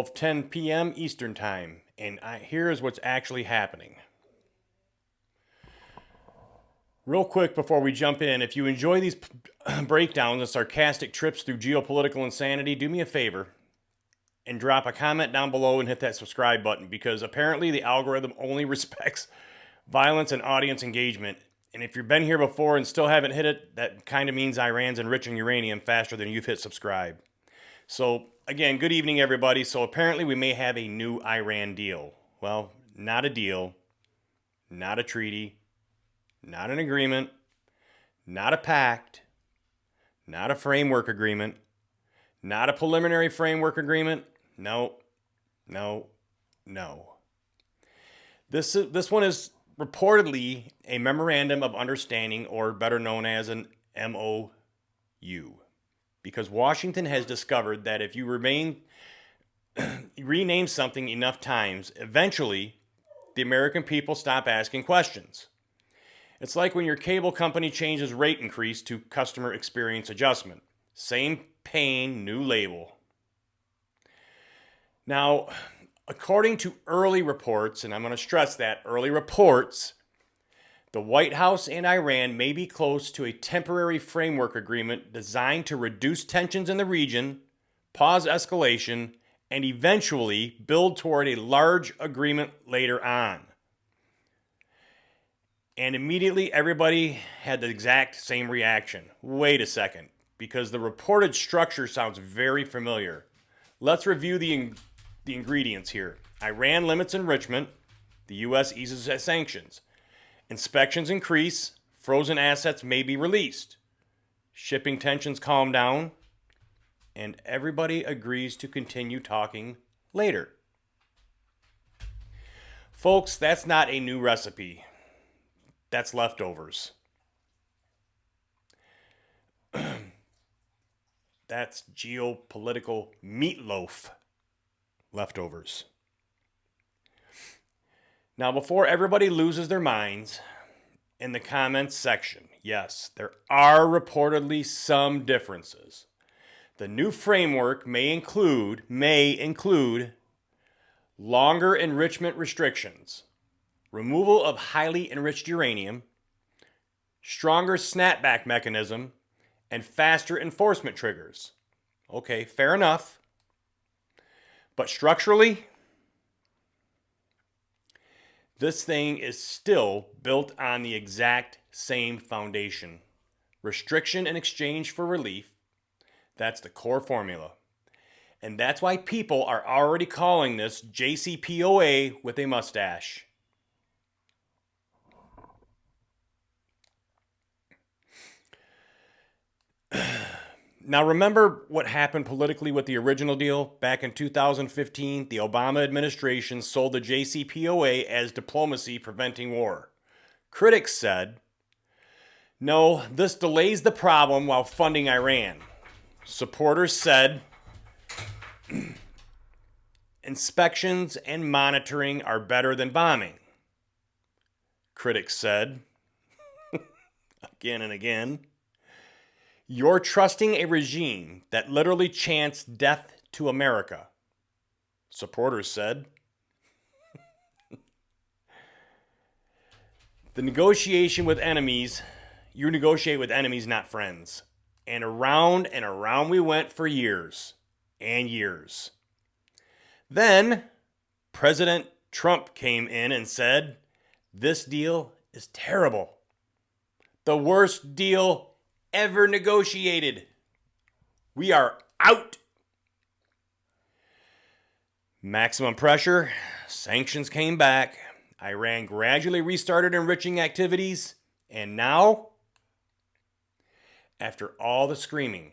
12:10 p.m. Eastern Time, and here's what's actually happening. Real quick before we jump in, if you enjoy these breakdowns and sarcastic trips through geopolitical insanity, do me a favor and drop a comment down below and hit that subscribe button, because apparently the algorithm only respects violence and audience engagement. And if you've been here before and still haven't hit it, that kind of means Iran's enriching uranium faster than you've hit subscribe. So, again, good evening, everybody. So apparently we may have a new Iran deal. Well, not a deal, not a treaty, not an agreement, not a pact, not a framework agreement, not a preliminary framework agreement. No. This one is reportedly a Memorandum of Understanding, or better known as an MOU. Because Washington has discovered that if you rename something enough times, eventually the American people stop asking questions. It's like when your cable company changes rate increase to customer experience adjustment. Same pain, new label. Now, according to early reports, and I'm going to stress that, early reports, the White House and Iran may be close to a temporary framework agreement designed to reduce tensions in the region, pause escalation, and eventually build toward a large agreement later on. And immediately everybody had the exact same reaction. Wait a second, because the reported structure sounds very familiar. Let's review the ingredients here. Iran limits enrichment. The U.S. eases sanctions. Inspections increase. Frozen assets may be released. Shipping tensions calm down. And everybody agrees to continue talking later. Folks, that's not a new recipe. That's leftovers. That's geopolitical meatloaf leftovers. Now, before everybody loses their minds, in the comments section, yes, there are reportedly some differences. The new framework may include longer enrichment restrictions, removal of highly enriched uranium, stronger snapback mechanism, and faster enforcement triggers. Okay, fair enough. But structurally, this thing is still built on the exact same foundation. Restriction in exchange for relief. That's the core formula. And that's why people are already calling this JCPOA with a mustache. Now, remember what happened politically with the original deal? Back in 2015, the Obama administration sold the JCPOA as diplomacy preventing war. Critics said, no, this delays the problem while funding Iran. Supporters said, inspections and monitoring are better than bombing. Critics said, again and again, you're trusting a regime that literally chants death to America. Supporters said. You negotiate with enemies, not friends. And around we went for years and years. Then President Trump came in and said, this deal is terrible. The worst deal ever negotiated. We are out. Maximum pressure. Sanctions came back. Iran gradually restarted enriching activities. And now, after all the screaming,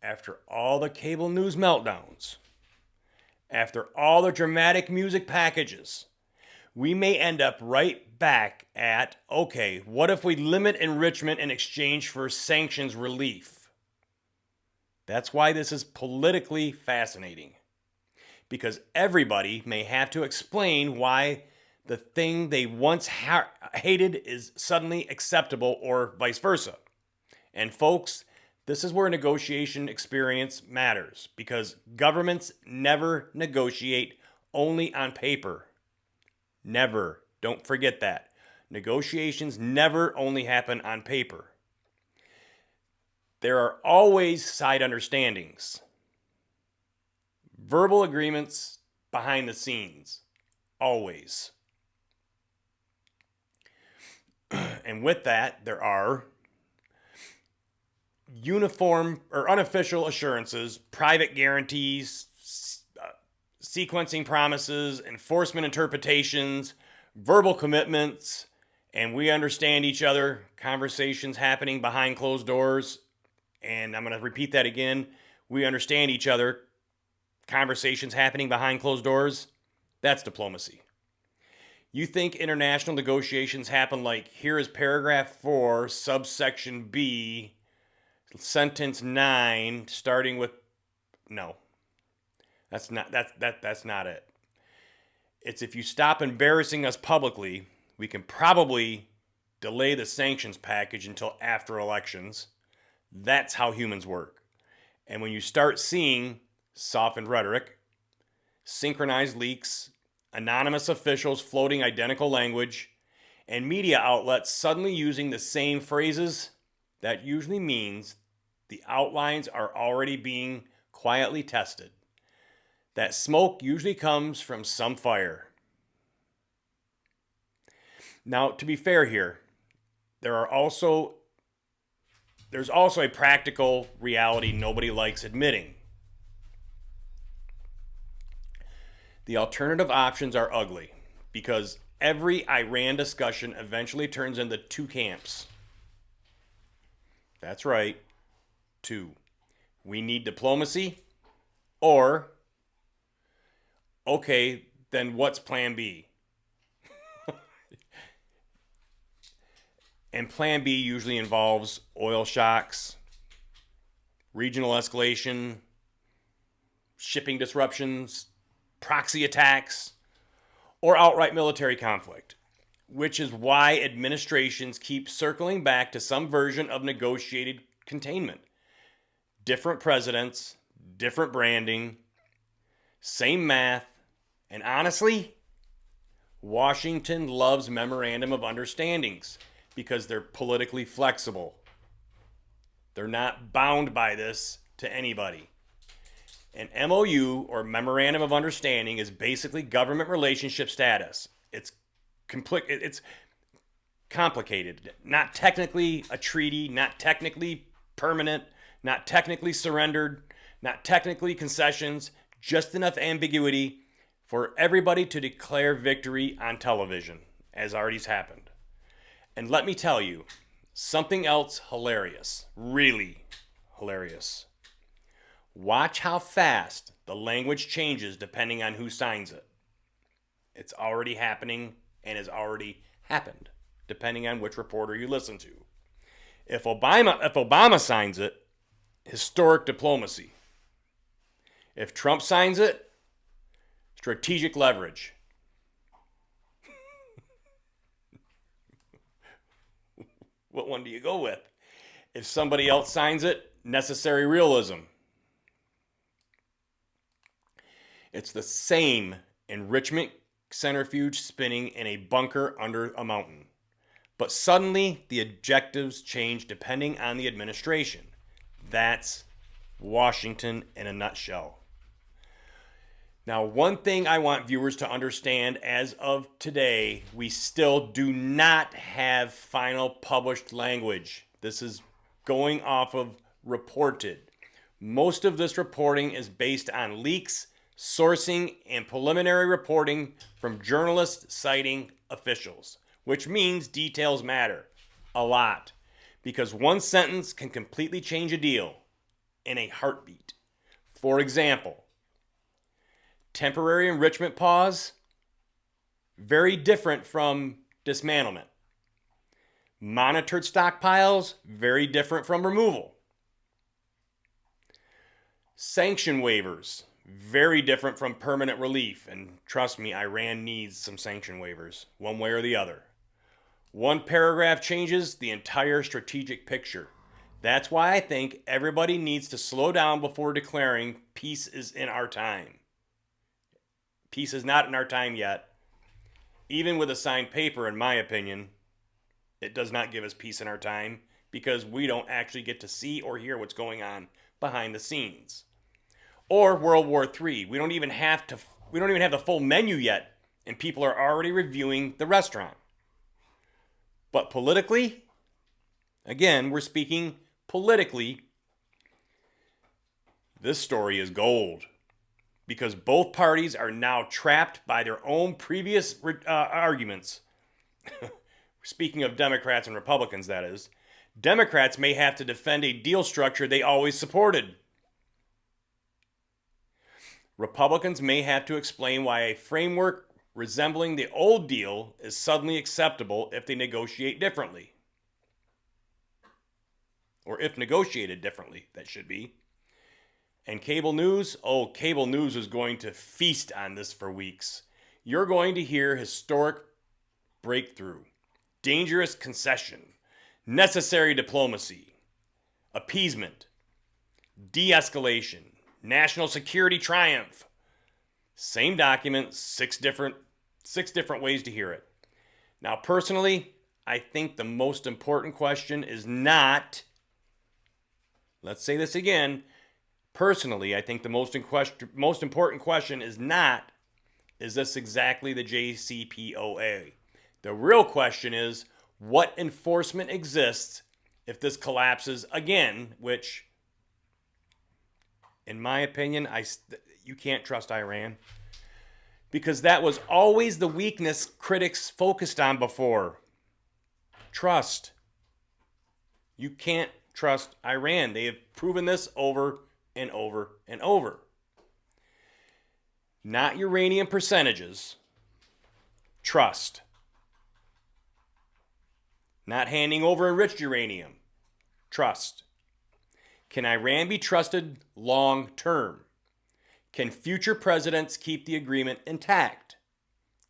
after all the cable news meltdowns, after all the dramatic music packages, we may end up right back at, okay, what if we limit enrichment in exchange for sanctions relief? That's why this is politically fascinating. Because everybody may have to explain why the thing they once hated is suddenly acceptable, or vice versa. And folks, This is where negotiation experience matters because governments never negotiate only on paper. Never. Don't forget that. Negotiations never only happen on paper. There are always side understandings, verbal agreements behind the scenes. Always. And with that, there are uniform or unofficial assurances, private guarantees, sequencing promises, enforcement interpretations, verbal commitments, and we understand each other, conversations happening behind closed doors. And I'm going to repeat that again. We understand each other, conversations happening behind closed doors. That's diplomacy. You think international negotiations happen like, here is paragraph 4, subsection B, sentence 9, starting with, no. That's not it. It's if you stop embarrassing us publicly, we can probably delay the sanctions package until after elections. That's how humans work. And when you start seeing softened rhetoric, synchronized leaks, anonymous officials floating identical language, and media outlets suddenly using the same phrases, that usually means the outlines are already being quietly tested. That smoke usually comes from some fire. Now, to be fair here, there's also a practical reality nobody likes admitting. The alternative options are ugly because every Iran discussion eventually turns into two camps. That's right, two. We need diplomacy, or, okay, then what's plan B? And plan B usually involves oil shocks, regional escalation, shipping disruptions, proxy attacks, or outright military conflict, which is why administrations keep circling back to some version of negotiated containment. Different presidents, different branding, same math, and honestly, Washington loves Memorandum of Understandings because they're politically flexible. They're not bound by this to anybody. An MOU, or Memorandum of Understanding, is basically government relationship status. It's complicated. Not technically a treaty, not technically permanent, not technically surrendered, not technically concessions, just enough ambiguity for everybody to declare victory on television, as already happened. And let me tell you, something else hilarious, really hilarious. Watch how fast the language changes depending on who signs it. It's already happening and has already happened, depending on which reporter you listen to. If Obama signs it, historic diplomacy. If Trump signs it, strategic leverage. What one do you go with? If somebody else signs it, necessary realism. It's the same enrichment centrifuge spinning in a bunker under a mountain. But suddenly, the objectives change depending on the administration. That's Washington in a nutshell. Now, one thing I want viewers to understand as of today, we still do not have final published language. This is going off of reported. Most of this reporting is based on leaks, sourcing, and preliminary reporting from journalists citing officials, which means details matter a lot because one sentence can completely change a deal in a heartbeat. For example, temporary enrichment pause, very different from dismantlement. Monitored stockpiles, very different from removal. Sanction waivers, very different from permanent relief. And trust me, Iran needs some sanction waivers, one way or the other. One paragraph changes the entire strategic picture. That's why I think everybody needs to slow down before declaring peace is in our time. Peace is not in our time yet. Even with a signed paper, in my opinion, it does not give us peace in our time because we don't actually get to see or hear what's going on behind the scenes. Or World War III. We don't even have the full menu yet, and people are already reviewing the restaurant. But politically, again, we're speaking politically, this story is gold because both parties are now trapped by their own previous arguments. Speaking of Democrats and Republicans, that is, Democrats may have to defend a deal structure they always supported. Republicans may have to explain why a framework resembling the old deal is suddenly acceptable if they negotiate differently. Or if negotiated differently, that should be. And cable news? Oh, cable news is going to feast on this for weeks. You're going to hear historic breakthrough, dangerous concession, necessary diplomacy, appeasement, de-escalation, national security triumph. Same document, six different ways to hear it. Now, personally, I think the most important question is not, let's say this again, personally, I think the most important question is not, is this exactly the JCPOA? The real question is, what enforcement exists if this collapses again, which, in my opinion, you can't trust Iran. Because that was always the weakness critics focused on before. Trust. You can't trust Iran. They have proven this over and over and over. Not uranium percentages. Trust. Not handing over enriched uranium. Trust. Can Iran be trusted long term? Can future presidents keep the agreement intact?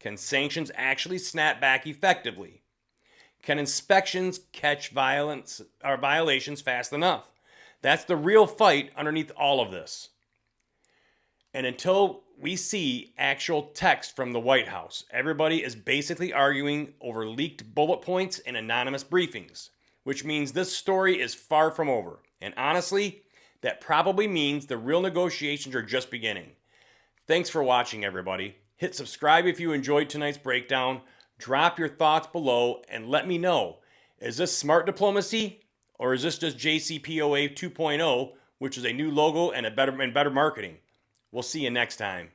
Can sanctions actually snap back effectively? Can inspections catch violations fast enough? That's the real fight underneath all of this. And until we see actual text from the White House, everybody is basically arguing over leaked bullet points and anonymous briefings, which means this story is far from over. And honestly, that probably means the real negotiations are just beginning. Thanks for watching, everybody. Hit subscribe if you enjoyed tonight's breakdown. Drop your thoughts below and let me know. Is this smart diplomacy or is this just JCPOA 2.0, which is a new logo and better marketing? We'll see you next time.